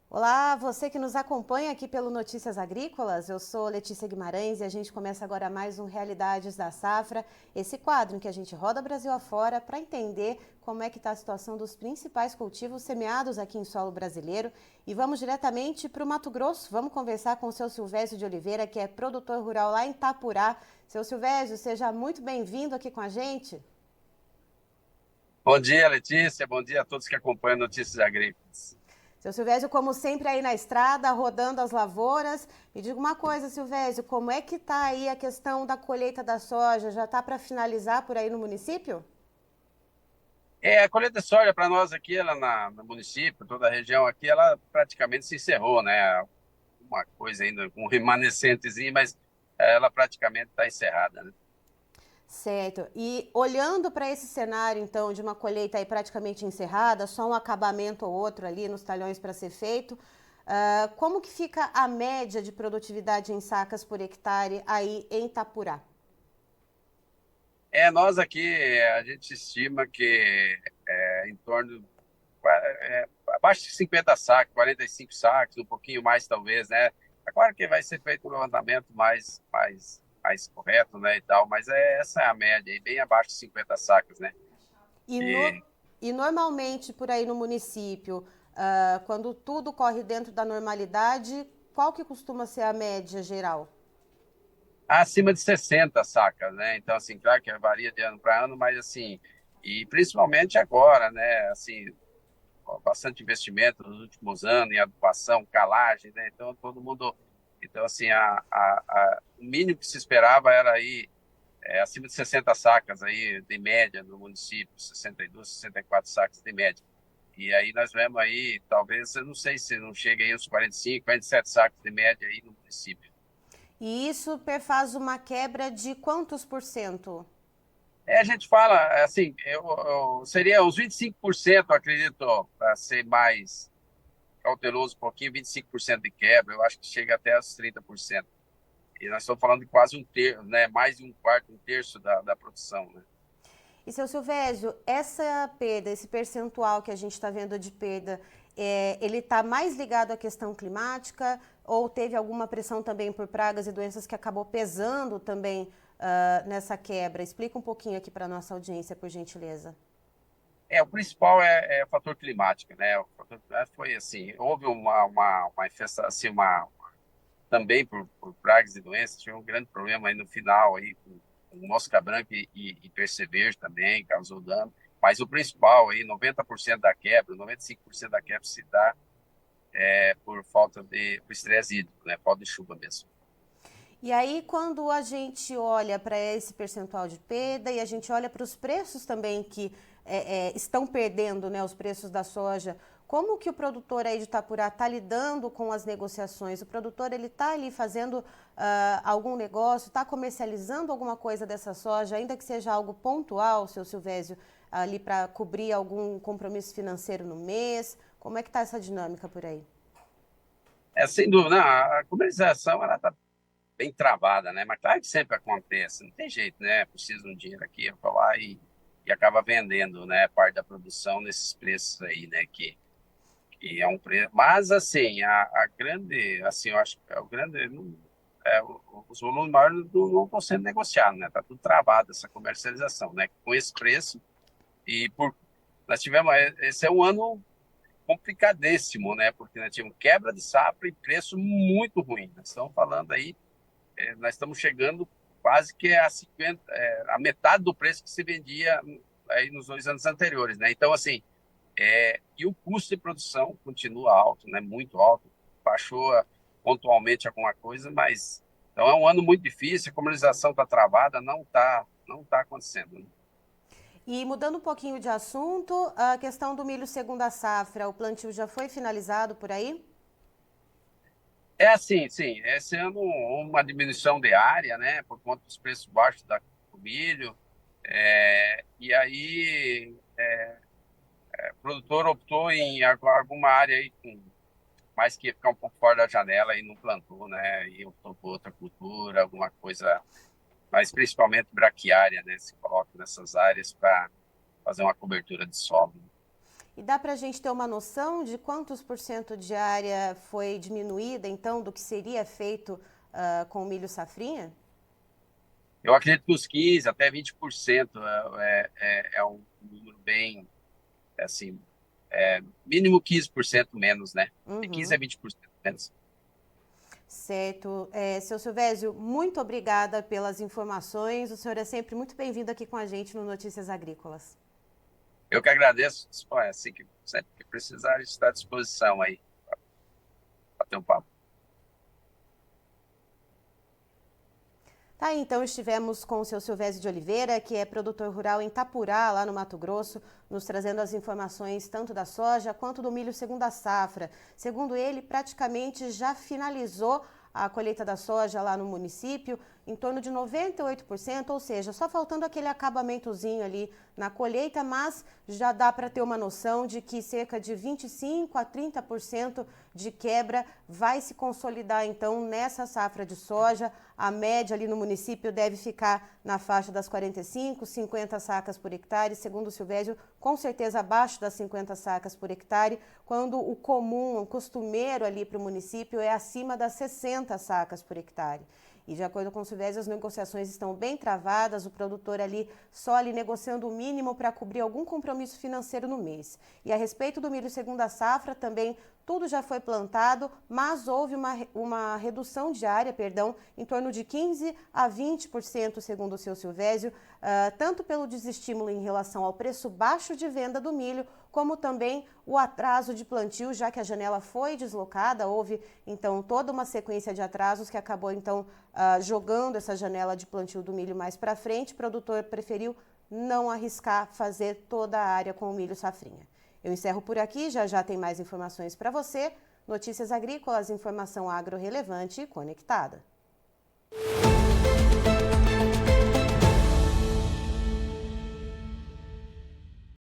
Olá, você que nos acompanha aqui pelo Notícias Agrícolas, eu sou Letícia Guimarães e a gente começa agora mais um Realidades da Safra, esse quadro em que a gente roda Brasil afora para entender como é que está a situação dos principais cultivos semeados aqui em solo brasileiro. E vamos diretamente para o Mato Grosso, vamos conversar com o seu Silvésio de Oliveira, que é produtor rural lá em Itapurá. Seu Silvésio, seja muito bem-vindo aqui com a gente. Bom dia, Letícia. Bom dia a todos que acompanham Notícias Agrícolas. Seu Silvésio, como sempre, aí na estrada, rodando as lavouras. Me diga uma coisa, Silvésio, como é que está aí a questão da colheita da soja? Já está para finalizar por aí no município? A colheita de soja para nós aqui, ela no município, toda a região aqui, ela praticamente se encerrou, né? Uma coisa ainda, um remanescentezinho, mas ela praticamente está encerrada, né? Certo. E olhando para esse cenário, então, de uma colheita aí praticamente encerrada, só um acabamento ou outro ali nos talhões para ser feito, como que fica a média de produtividade em sacas por hectare aí em Itapurá? Nós aqui, a gente estima que em torno, abaixo de 50 sacos, 45 sacos, um pouquinho mais talvez, né? Agora que vai ser feito um levantamento mais correto, né, e tal, mas essa é a média, aí, bem abaixo de 50 sacos, né? E, no, E e normalmente por aí no município, quando tudo corre dentro da normalidade, qual que costuma ser a média geral? acima de 60 sacas, né? Então, assim, claro que varia de ano para ano, mas assim, e principalmente agora, né? Assim, bastante investimento nos últimos anos em adubação, calagem, né? Então, todo mundo. Então, assim, o mínimo que se esperava era aí acima de 60 sacas aí de média no município, 62, 64 sacas de média. E aí nós vemos aí, talvez, eu não sei se não chega aí uns 45, 47 sacos de média aí no município. E isso perfaz uma quebra de quantos por cento? A gente fala, assim, seria uns 25%, acredito, para ser mais cauteloso um pouquinho, 25% de quebra, eu acho que chega até os 30%. E nós estamos falando de quase um terço, né, mais de um quarto, um terço da produção, né? E seu Silvésio, essa perda, esse percentual que a gente está vendo de perda, ele está mais ligado à questão climática ou teve alguma pressão também por pragas e doenças que acabou pesando também nessa quebra? Explica um pouquinho aqui para a nossa audiência, por gentileza. O principal é o fator climático, né? O fator climático foi assim, houve uma infestação, assim, também por pragas e doenças, tive um grande problema aí no final aí com mosca branca e percevejo também, causou dano. Mas o principal aí, 90% da quebra, 95% da quebra se dá por falta por estresse hídrico, né? Falta de chuva mesmo. E aí, quando a gente olha para esse percentual de perda e a gente olha para os preços também que estão perdendo, né, os preços da soja, como que o produtor aí de Itapurá está lidando com as negociações? O produtor ele está ali fazendo algum negócio, está comercializando alguma coisa dessa soja, ainda que seja algo pontual, seu Silvésio, ali para cobrir algum compromisso financeiro no mês? Como é que está essa dinâmica por aí? Sem dúvida, não, a comercialização ela está bem travada, né? Mas claro que sempre acontece, não tem jeito, né? Precisa de um dinheiro aqui, eu vou lá e acaba vendendo, né? Parte da produção nesses preços aí, né? Que é um preço. Mas, assim, a grande, assim, eu acho que é o grande. Os volumes maiores não estão sendo negociados, né? Está tudo travado essa comercialização, né? Com esse preço. E nós tivemos. Esse é um ano complicadíssimo, né? Porque nós tivemos quebra de safra e preço muito ruim. Nós estamos falando aí, nós estamos chegando quase que a metade do preço que se vendia aí nos 2 anos anteriores, né? Então, assim, e o custo de produção continua alto, né? Muito alto. Baixou pontualmente alguma coisa, mas então é um ano muito difícil. A comercialização está travada, não tá acontecendo, né? E mudando um pouquinho de assunto, a questão do milho segunda safra, o plantio já foi finalizado por aí? É assim, sim. Esse ano uma diminuição de área, né? Por conta dos preços baixos do milho. E aí o produtor optou em alguma área aí com mais que ia ficar um pouco fora da janela e não plantou, né? E optou por outra cultura, alguma coisa, mas principalmente braquiária, né? Se coloca nessas áreas para fazer uma cobertura de solo. E dá para a gente ter uma noção de quantos por cento de área foi diminuída, então, do que seria feito com o milho safrinha? Eu acredito que os 15 até 20% é um número bem, assim, mínimo 15% menos, né? De 15 a Uhum. 20% menos. Certo. Seu Silvésio, muito obrigada pelas informações. O senhor é sempre muito bem-vindo aqui com a gente no Notícias Agrícolas. Eu que agradeço, assim que sempre que precisar, a gente está à disposição aí para ter um papo. Tá, então estivemos com o seu Silvésio de Oliveira, que é produtor rural em Itapurá, lá no Mato Grosso, nos trazendo as informações tanto da soja quanto do milho segunda safra. Segundo ele, praticamente já finalizou a colheita da soja lá no município, em torno de 98%, ou seja, só faltando aquele acabamentozinho ali na colheita, mas já dá para ter uma noção de que cerca de 25 a 30% de quebra vai se consolidar então nessa safra de soja. A média ali no município deve ficar na faixa das 45, 50 sacas por hectare, segundo o Silvésio, com certeza abaixo das 50 sacas por hectare, quando o comum, o costumeiro ali para o município é acima das 60 sacas por hectare. E de acordo com o Silvésio, as negociações estão bem travadas, o produtor ali só ali negociando o mínimo para cobrir algum compromisso financeiro no mês. E a respeito do milho segunda safra, também tudo já foi plantado, mas houve uma redução de área, em torno de 15 a 20%, segundo o seu Silvésio, tanto pelo desestímulo em relação ao preço baixo de venda do milho, como também o atraso de plantio, já que a janela foi deslocada, houve então toda uma sequência de atrasos que acabou então jogando essa janela de plantio do milho mais para frente. O produtor preferiu não arriscar fazer toda a área com o milho safrinha. Eu encerro por aqui, já tem mais informações para você. Notícias Agrícolas, informação agro relevante e conectada.